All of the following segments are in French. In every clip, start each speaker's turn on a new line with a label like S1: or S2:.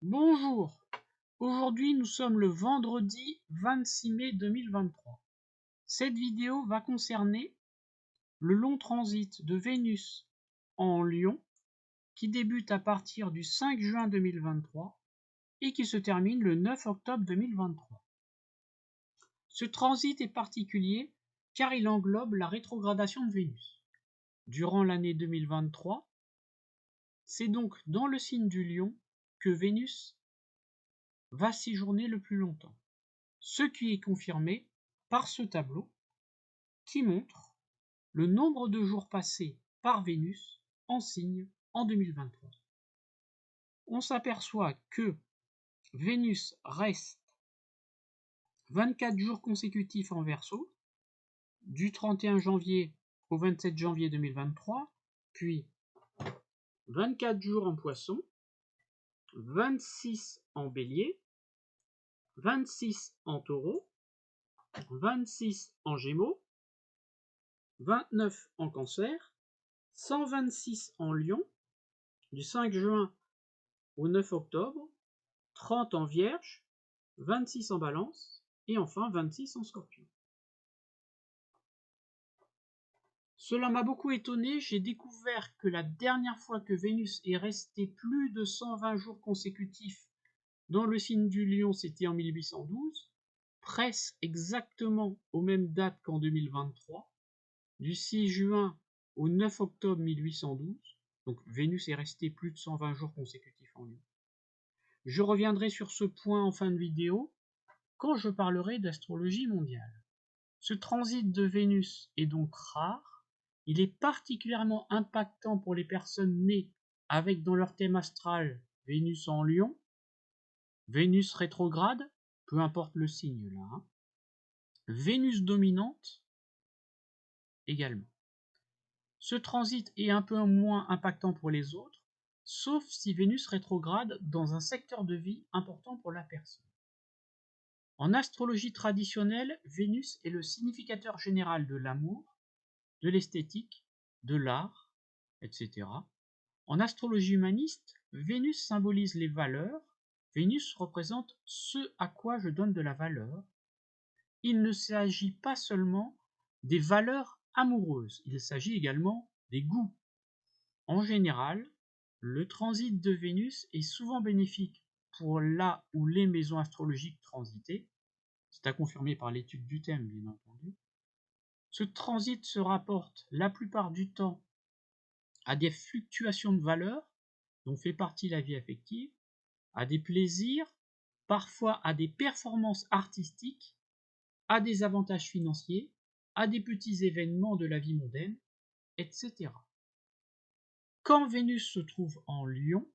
S1: Bonjour, aujourd'hui nous sommes le vendredi 26 mai 2023. Cette vidéo va concerner le long transit de Vénus en Lion qui débute à partir du 5 juin 2023 et qui se termine le 9 octobre 2023. Ce transit est particulier car il englobe la rétrogradation de Vénus. Durant l'année 2023, c'est donc dans le signe du Lion que Vénus va séjourner le plus longtemps. Ce qui est confirmé par ce tableau qui montre le nombre de jours passés par Vénus en signe en 2023. On s'aperçoit que Vénus reste 24 jours consécutifs en Verseau, du 31 janvier au 27 janvier 2023, puis 24 jours en Poisson, 26 en Bélier, 26 en Taureau, 26 en Gémeaux, 29 en Cancer, 126 en Lion, du 5 juin au 9 octobre, 30 en Vierge, 26 en Balance, et enfin 26 en Scorpion. Cela m'a beaucoup étonné, j'ai découvert que la dernière fois que Vénus est restée plus de 120 jours consécutifs dans le signe du Lion, c'était en 1812, presque exactement aux mêmes dates qu'en 2023, du 6 juin au 9 octobre 1812, donc Vénus est restée plus de 120 jours consécutifs en Lion. Je reviendrai sur ce point en fin de vidéo, quand je parlerai d'astrologie mondiale. Ce transit de Vénus est donc rare, il est particulièrement impactant pour les personnes nées avec dans leur thème astral Vénus en Lion, Vénus rétrograde, peu importe le signe là, Vénus dominante également. Ce transit est un peu moins impactant pour les autres, sauf si Vénus rétrograde dans un secteur de vie important pour la personne. En astrologie traditionnelle, Vénus est le significateur général de l'amour, de l'esthétique, de l'art, etc. En astrologie humaniste, Vénus symbolise les valeurs, Vénus représente ce à quoi je donne de la valeur. Il ne s'agit pas seulement des valeurs amoureuses, il s'agit également des goûts. En général, le transit de Vénus est souvent bénéfique pour la ou les maisons astrologiques transitées. C'est à confirmer par l'étude du thème, bien entendu. Ce transit se rapporte la plupart du temps à des fluctuations de valeurs, dont fait partie la vie affective, à des plaisirs, parfois à des performances artistiques, à des avantages financiers, à des petits événements de la vie mondaine, etc. Quand Vénus se trouve en Lion,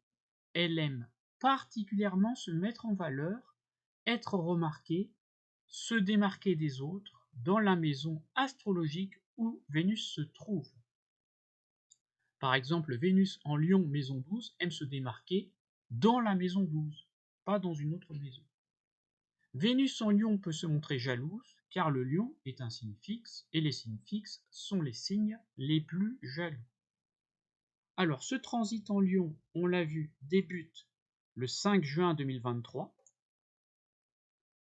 S1: elle aime particulièrement se mettre en valeur, être remarquée, se démarquer des autres dans la maison astrologique où Vénus se trouve. Par exemple, Vénus en Lion, maison 12, aime se démarquer dans la maison 12, pas dans une autre maison. Vénus en Lion peut se montrer jalouse, car le Lion est un signe fixe, et les signes fixes sont les signes les plus jaloux. Alors, ce transit en Lion, on l'a vu, débute le 5 juin 2023.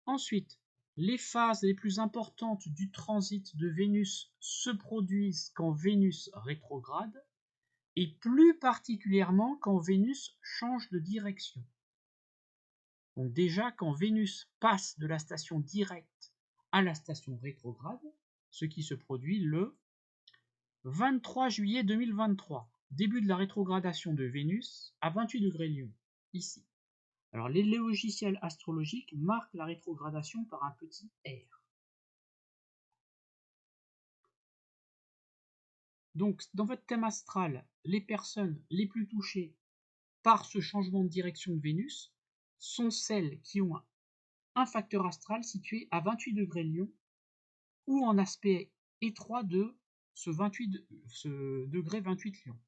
S1: Ensuite, les phases les plus importantes du transit de Vénus se produisent quand Vénus rétrograde, et plus particulièrement quand Vénus change de direction. Donc déjà, quand Vénus passe de la station directe à la station rétrograde, ce qui se produit le 23 juillet 2023, début de la rétrogradation de Vénus à 28 degrés Lion, ici. Alors les logiciels astrologiques marquent la rétrogradation par un petit R. Donc dans votre thème astral, les personnes les plus touchées par ce changement de direction de Vénus sont celles qui ont un facteur astral situé à 28 degrés Lion ou en aspect étroit de ce degré 28 Lion.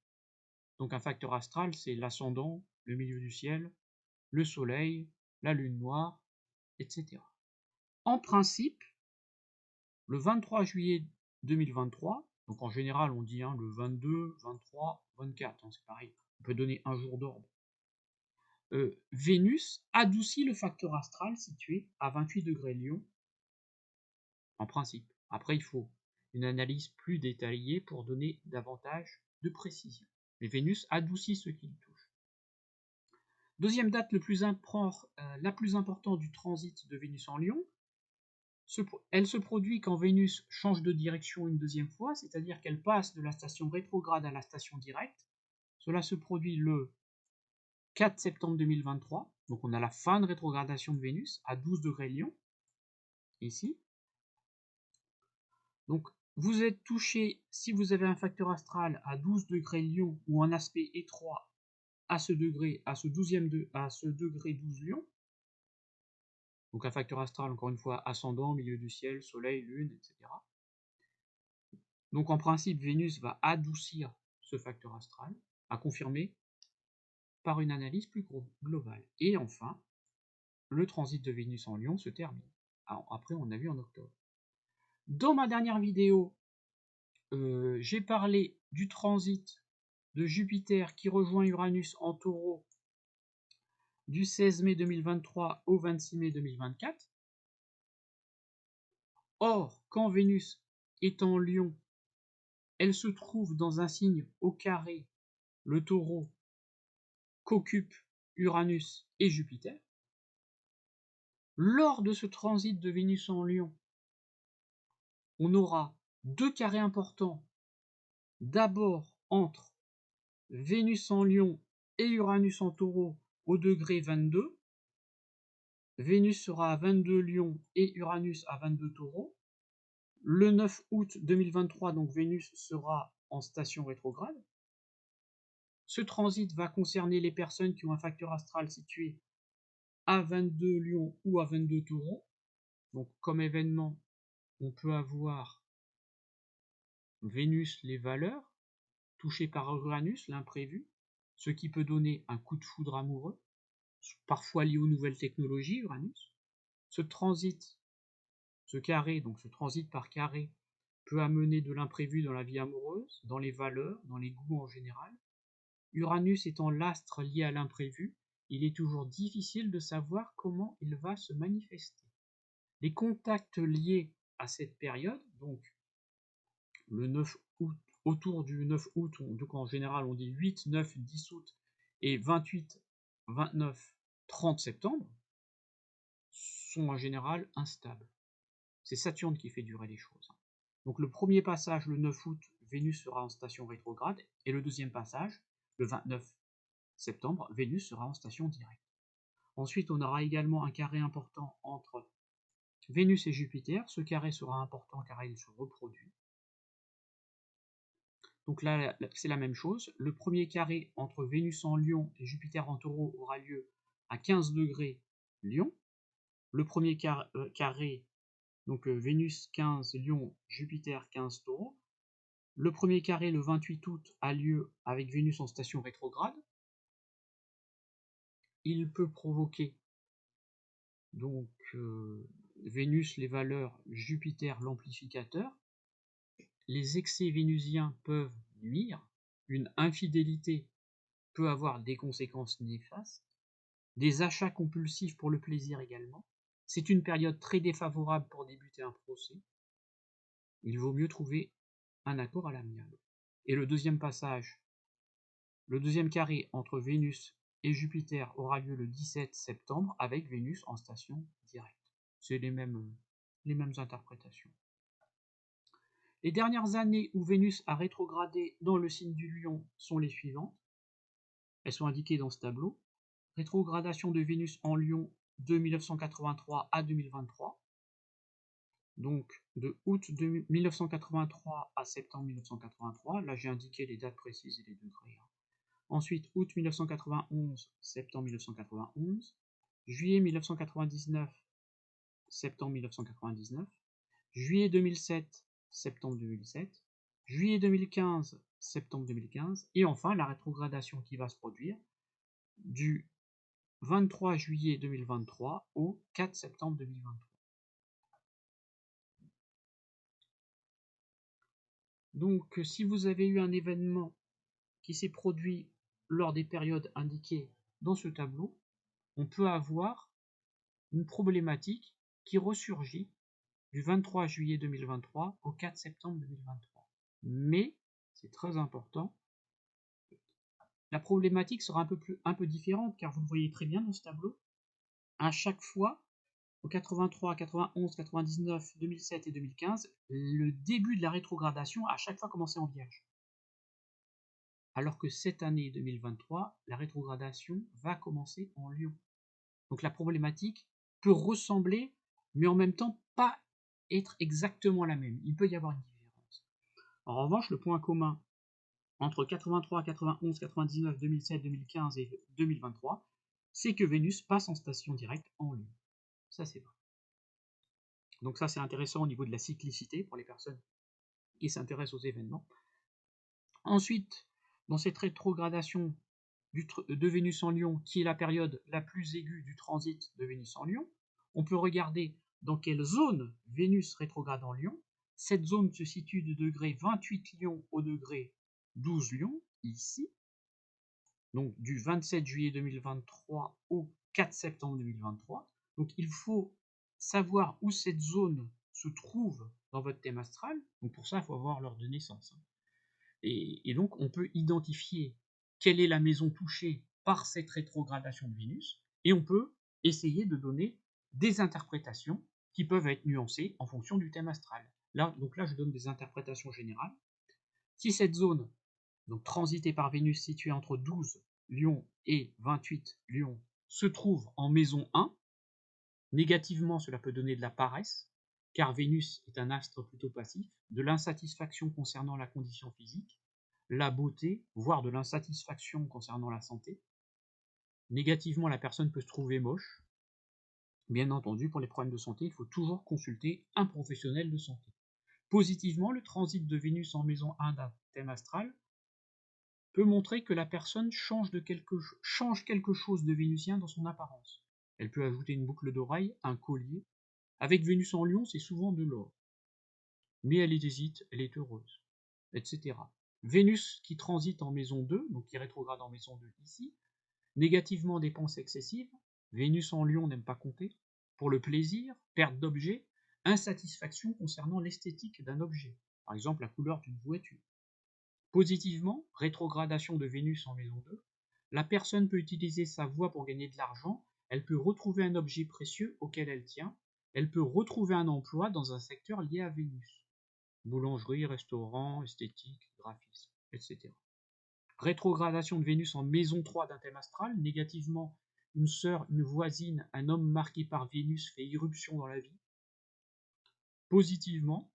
S1: Donc un facteur astral, c'est l'ascendant, le milieu du ciel, le soleil, la lune noire, etc. En principe, le 23 juillet 2023, donc en général on dit le 22, 23, 24, c'est pareil, on peut donner un jour d'ordre. Vénus adoucit le facteur astral situé à 28 degrés Lion, en principe. Après, il faut une analyse plus détaillée pour donner davantage de précision. Mais Vénus adoucit ce qu'il touche. Deuxième date la plus importante du transit de Vénus en Lion, elle se produit quand Vénus change de direction une deuxième fois, c'est-à-dire qu'elle passe de la station rétrograde à la station directe. Cela se produit le 4 septembre 2023, donc on a la fin de rétrogradation de Vénus à 12 degrés Lion, ici. Donc vous êtes touché, si vous avez un facteur astral à 12 degrés Lion ou un aspect étroit à ce degré, à ce degré 12 Lion, donc un facteur astral, encore une fois, ascendant, milieu du ciel, soleil, lune, etc. Donc en principe, Vénus va adoucir ce facteur astral, à confirmer par une analyse plus globale. Et enfin, le transit de Vénus en Lion se termine. Alors, après, on a vu en octobre. Dans ma dernière vidéo, j'ai parlé du transit de Jupiter qui rejoint Uranus en Taureau du 16 mai 2023 au 26 mai 2024. Or, quand Vénus est en Lion, elle se trouve dans un signe au carré, le Taureau, qu'occupent Uranus et Jupiter. Lors de ce transit de Vénus en Lion, on aura deux carrés importants. D'abord entre Vénus en Lion et Uranus en Taureau au degré 22. Vénus sera à 22 Lion et Uranus à 22 Taureau. Le 9 août 2023, donc Vénus sera en station rétrograde. Ce transit va concerner les personnes qui ont un facteur astral situé à 22 Lion ou à 22 Taureau. Donc comme événement, on peut avoir Vénus les valeurs, touchées par Uranus, l'imprévu, ce qui peut donner un coup de foudre amoureux, parfois lié aux nouvelles technologies, Uranus. Ce transit, ce carré, donc ce transit par carré, peut amener de l'imprévu dans la vie amoureuse, dans les valeurs, dans les goûts en général. Uranus étant l'astre lié à l'imprévu, il est toujours difficile de savoir comment il va se manifester. Les contacts liés à cette période, donc le 9 août, autour du 9 août, donc en général on dit 8, 9, 10 août et 28, 29, 30 septembre, sont en général instables. C'est Saturne qui fait durer les choses. Donc le premier passage, le 9 août, Vénus sera en station rétrograde, et le deuxième passage, le 29 septembre, Vénus sera en station directe. Ensuite, on aura également un carré important entre Vénus et Jupiter. Ce carré sera important car il se reproduit. Donc là, c'est la même chose. Le premier carré entre Vénus en Lion et Jupiter en Taureau aura lieu à 15 degrés Lion. Le premier carré, donc Vénus 15 Lion, Jupiter 15 Taureau. Le premier carré, le 28 août, a lieu avec Vénus en station rétrograde. Il peut provoquer donc Vénus les valeurs, Jupiter l'amplificateur. Les excès vénusiens peuvent nuire. Une infidélité peut avoir des conséquences néfastes. Des achats compulsifs pour le plaisir également. C'est une période très défavorable pour débuter un procès. Il vaut mieux trouver un accord à l'amiable. Et le deuxième passage, le deuxième carré entre Vénus et Jupiter aura lieu le 17 septembre avec Vénus en station directe. C'est les mêmes interprétations. Les dernières années où Vénus a rétrogradé dans le signe du Lion sont les suivantes. Elles sont indiquées dans ce tableau. Rétrogradation de Vénus en Lion de 1983 à 2023. Donc de août 1983 à septembre 1983. Là j'ai indiqué les dates précises et les degrés. Ensuite, août 1991, septembre 1991, juillet 1999, septembre 1999, juillet 2007, septembre 2007, juillet 2015, septembre 2015, et enfin la rétrogradation qui va se produire du 23 juillet 2023 au 4 septembre 2023. Donc, si vous avez eu un événement qui s'est produit lors des périodes indiquées dans ce tableau, on peut avoir une problématique qui ressurgit du 23 juillet 2023 au 4 septembre 2023. Mais, c'est très important, la problématique sera un peu différente, car vous le voyez très bien dans ce tableau. À chaque fois, au 83, 91, 99, 2007 et 2015, le début de la rétrogradation a à chaque fois commencé en Vierge. Alors que cette année 2023, la rétrogradation va commencer en Lion. Donc la problématique peut ressembler, mais en même temps pas être exactement la même. Il peut y avoir une différence. En revanche, le point commun entre 83, 91, 99, 2007, 2015 et 2023, c'est que Vénus passe en station directe en Lion. Ça, c'est vrai. Donc ça, c'est intéressant au niveau de la cyclicité pour les personnes qui s'intéressent aux événements. Ensuite, dans cette rétrogradation de Vénus en Lion, qui est la période la plus aiguë du transit de Vénus en Lion, on peut regarder dans quelle zone Vénus rétrograde en Lion. Cette zone se situe du degré 28 Lion au degré 12 Lion, ici, donc du 27 juillet 2023 au 4 septembre 2023. Donc il faut savoir où cette zone se trouve dans votre thème astral. Donc pour ça, il faut avoir l'heure de naissance. Et donc on peut identifier quelle est la maison touchée par cette rétrogradation de Vénus, et on peut essayer de donner des interprétations qui peuvent être nuancées en fonction du thème astral. Donc là, je donne des interprétations générales. Si cette zone, donc transitée par Vénus située entre 12 Lion et 28 Lion, se trouve en maison 1, négativement, cela peut donner de la paresse, car Vénus est un astre plutôt passif, de l'insatisfaction concernant la condition physique, la beauté, voire de l'insatisfaction concernant la santé. Négativement, la personne peut se trouver moche. Bien entendu, pour les problèmes de santé, il faut toujours consulter un professionnel de santé. Positivement, le transit de Vénus en maison 1 d'un thème astral peut montrer que la personne change quelque chose de vénusien dans son apparence. Elle peut ajouter une boucle d'oreille, un collier. Avec Vénus en Lion, c'est souvent de l'or. Mais elle hésite, elle est heureuse, etc. Vénus qui transite en maison 2, donc qui rétrograde en maison 2 ici, négativement dépenses excessives, Vénus en Lion n'aime pas compter, pour le plaisir, perte d'objet, insatisfaction concernant l'esthétique d'un objet, par exemple la couleur d'une voiture. Positivement, rétrogradation de Vénus en maison 2, la personne peut utiliser sa voix pour gagner de l'argent, elle peut retrouver un objet précieux auquel elle tient, elle peut retrouver un emploi dans un secteur lié à Vénus. Boulangerie, restaurant, esthétique, graphisme, etc. Rétrogradation de Vénus en maison 3 d'un thème astral, négativement, une sœur, une voisine, un homme marqué par Vénus fait irruption dans la vie. Positivement,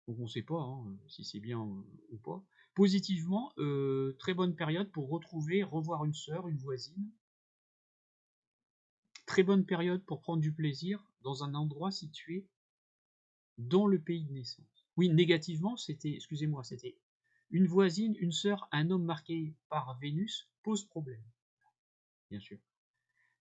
S1: donc on ne sait pas si c'est bien ou pas. Positivement, très bonne période pour revoir une sœur, une voisine. Très bonne période pour prendre du plaisir dans un endroit situé dans le pays de naissance. Oui, négativement, c'était une voisine, une sœur, un homme marqué par Vénus pose problème, bien sûr.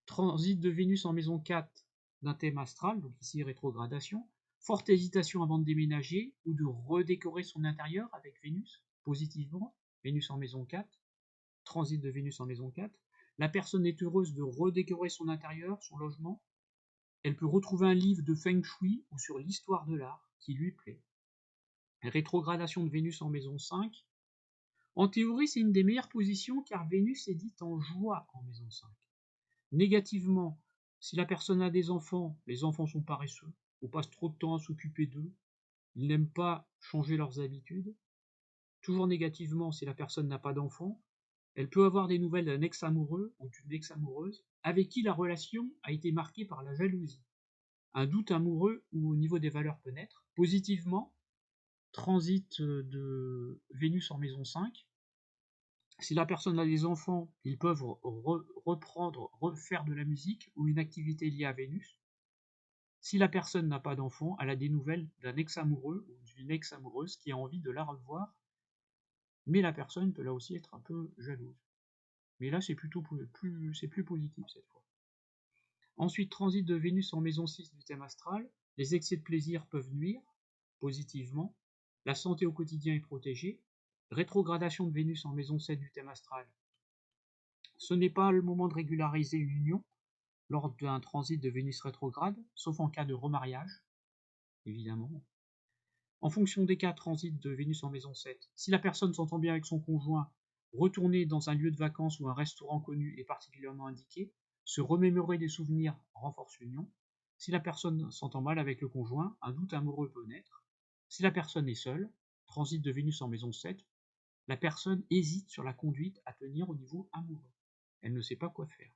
S1: Transit de Vénus en maison 4 d'un thème astral, donc ici rétrogradation. Forte hésitation avant de déménager ou de redécorer son intérieur avec Vénus, positivement. Vénus en maison 4, transit de Vénus en maison 4. La personne est heureuse de redécorer son intérieur, son logement. Elle peut retrouver un livre de Feng Shui ou sur l'histoire de l'art qui lui plaît. Rétrogradation de Vénus en maison 5. En théorie, c'est une des meilleures positions car Vénus est dite en joie en maison 5. Négativement, si la personne a des enfants, les enfants sont paresseux, on passe trop de temps à s'occuper d'eux, ils n'aiment pas changer leurs habitudes. Toujours négativement, si la personne n'a pas d'enfants, elle peut avoir des nouvelles d'un ex-amoureux ou d'une ex-amoureuse avec qui la relation a été marquée par la jalousie. Un doute amoureux ou au niveau des valeurs peut naître. Positivement, transit de Vénus en maison 5. Si la personne a des enfants, ils peuvent refaire de la musique ou une activité liée à Vénus. Si la personne n'a pas d'enfant, elle a des nouvelles d'un ex-amoureux ou d'une ex-amoureuse qui a envie de la revoir, mais la personne peut là aussi être un peu jalouse. Mais là, c'est plus positif cette fois. Ensuite, transit de Vénus en maison 6 du thème astral. Les excès de plaisir peuvent nuire, positivement. La santé au quotidien est protégée. Rétrogradation de Vénus en maison 7 du thème astral. Ce n'est pas le moment de régulariser une union lors d'un transit de Vénus rétrograde, sauf en cas de remariage, évidemment. En fonction des cas, transit de Vénus en maison 7. Si la personne s'entend bien avec son conjoint, retourner dans un lieu de vacances ou un restaurant connu est particulièrement indiqué. Se remémorer des souvenirs renforce l'union. Si la personne s'entend mal avec le conjoint, un doute amoureux peut naître. Si la personne est seule, transit de Vénus en maison 7, la personne hésite sur la conduite à tenir au niveau amoureux. Elle ne sait pas quoi faire.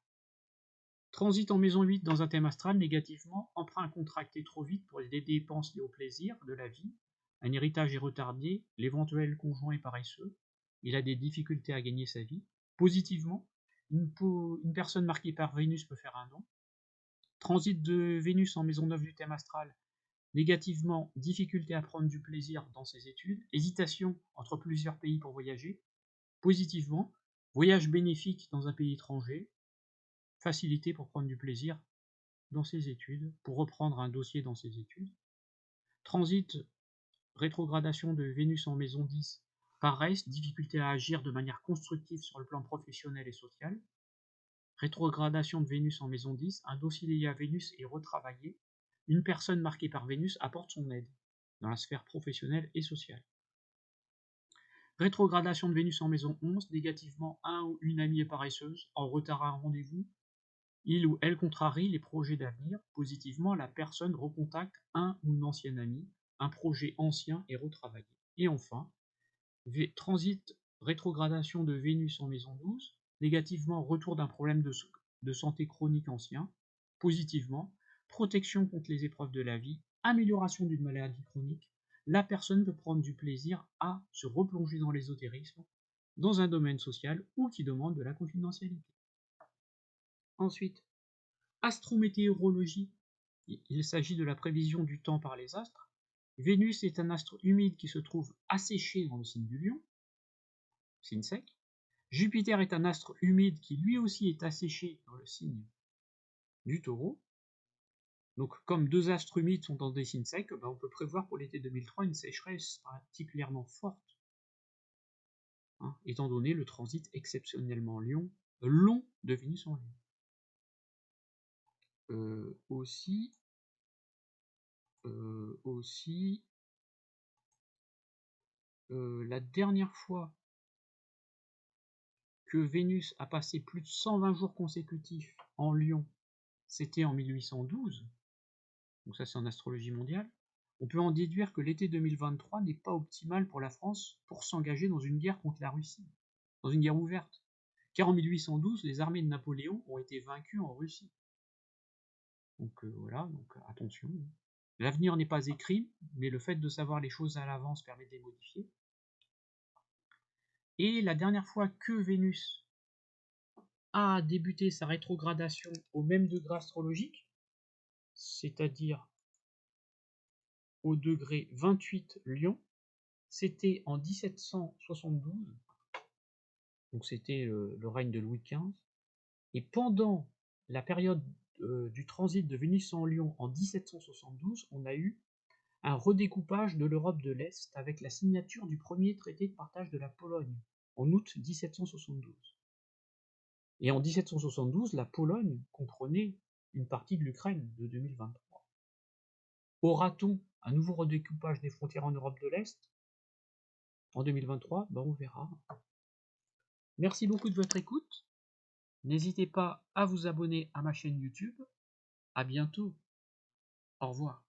S1: Transit en maison 8 dans un thème astral, négativement, emprunt contracté trop vite pour les dépenses liées au plaisir de la vie, un héritage est retardé, l'éventuel conjoint est paresseux, il a des difficultés à gagner sa vie. Positivement, une personne marquée par Vénus peut faire un don. Transit de Vénus en maison 9 du thème astral, négativement, difficulté à prendre du plaisir dans ses études, hésitation entre plusieurs pays pour voyager. Positivement, voyage bénéfique dans un pays étranger, facilité pour prendre du plaisir dans ses études, pour reprendre un dossier dans ses études. Transit, rétrogradation de Vénus en maison 10, paresse, difficulté à agir de manière constructive sur le plan professionnel et social. Rétrogradation de Vénus en maison 10, un dossier lié à Vénus est retravaillé. Une personne marquée par Vénus apporte son aide dans la sphère professionnelle et sociale. Rétrogradation de Vénus en maison 11, négativement, un ou une amie est paresseuse, en retard à un rendez-vous. Il ou elle contrarie les projets d'avenir. Positivement, la personne recontacte un ou une ancienne amie, un projet ancien est retravaillé. Et enfin, transit rétrogradation de Vénus en maison 12, négativement, retour d'un problème de santé chronique ancien. Positivement, protection contre les épreuves de la vie, amélioration d'une maladie chronique. La personne peut prendre du plaisir à se replonger dans l'ésotérisme, dans un domaine social ou qui demande de la confidentialité. Ensuite, astrométéorologie. Il s'agit de la prévision du temps par les astres. Vénus est un astre humide qui se trouve asséché dans le signe du Lion, signe sec. Jupiter est un astre humide qui lui aussi est asséché dans le signe du Taureau. Donc comme deux astres humides sont dans des signes secs, on peut prévoir pour l'été 2003 une sécheresse particulièrement forte, étant donné le transit exceptionnellement long de Vénus en Lion. La dernière fois que Vénus a passé plus de 120 jours consécutifs en Lion, c'était en 1812, donc ça c'est en astrologie mondiale. On peut en déduire que l'été 2023 n'est pas optimal pour la France pour s'engager dans une guerre contre la Russie, dans une guerre ouverte, car en 1812, les armées de Napoléon ont été vaincues en Russie. Donc voilà, donc attention. L'avenir n'est pas écrit, mais le fait de savoir les choses à l'avance permet de les modifier. Et la dernière fois que Vénus a débuté sa rétrogradation au même degré astrologique, c'est-à-dire au degré 28 Lion, c'était en 1772, donc c'était le règne de Louis XV, et pendant la période du transit de Vénus en Lion en 1772, on a eu un redécoupage de l'Europe de l'Est avec la signature du premier traité de partage de la Pologne en août 1772. Et en 1772, la Pologne comprenait une partie de l'Ukraine de 2023. Aura-t-on un nouveau redécoupage des frontières en Europe de l'Est en 2023? On verra. Merci beaucoup de votre écoute. N'hésitez pas à vous abonner à ma chaîne YouTube. À bientôt. Au revoir.